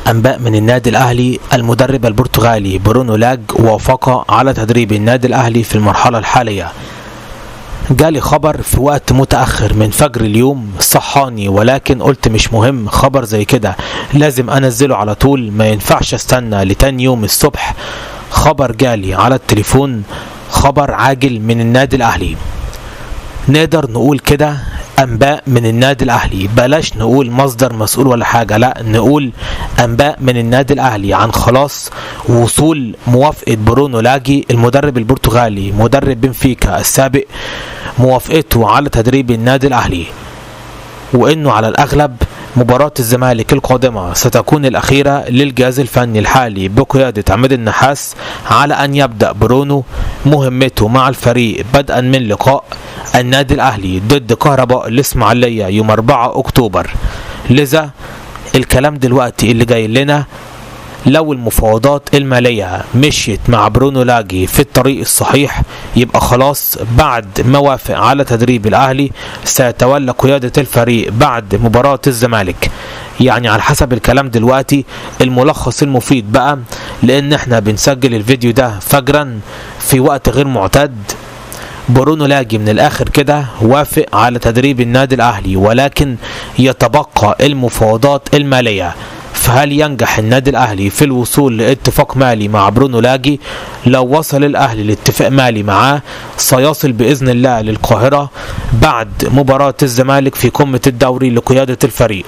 أنباء من النادي الأهلي. المدرب البرتغالي برونو لاج وافق على تدريب النادي الأهلي في المرحلة الحالية. جالي خبر في وقت متأخر من فجر اليوم صحاني، ولكن قلت مش مهم، خبر زي كده لازم أنزله على طول، ما ينفعش استنى لتاني يوم الصبح. خبر جالي على التليفون، خبر عاجل من النادي الأهلي. نقدر نقول كده أنباء من النادي الأهلي، بلاش نقول مصدر مسؤول ولا حاجة، لا نقول أنباء من النادي الأهلي عن خلاص وصول موافقة برونو لاجي المدرب البرتغالي مدرب بنفيكا السابق، موافقته على تدريب النادي الأهلي، وإنه على الأغلب مباراة الزمالك القادمة ستكون الأخيرة للجهاز الفني الحالي بقيادة عماد النحاس، على أن يبدأ برونو مهمته مع الفريق بدءا من لقاء النادي الأهلي ضد كهرباء الإسماعيلية يوم 4 أكتوبر. لذا الكلام دلوقتي اللي جاي لنا، لو المفاوضات المالية مشيت مع برونو لاجي في الطريق الصحيح، يبقى خلاص بعد ما وافق على تدريب الأهلي سيتولى قيادة الفريق بعد مباراة الزمالك. يعني على حسب الكلام دلوقتي الملخص المفيد بقى، لأن احنا بنسجل الفيديو ده فجرا في وقت غير معتاد، برونو لاجي من الآخر كده وافق على تدريب النادي الأهلي، ولكن يتبقى المفاوضات المالية. فهل ينجح النادي الأهلي في الوصول لاتفاق مالي مع برونو لاجي؟ لو وصل الأهلي لاتفاق مالي معاه سيصل بإذن الله للقاهرة بعد مباراة الزمالك في قمة الدوري لقيادة الفريق.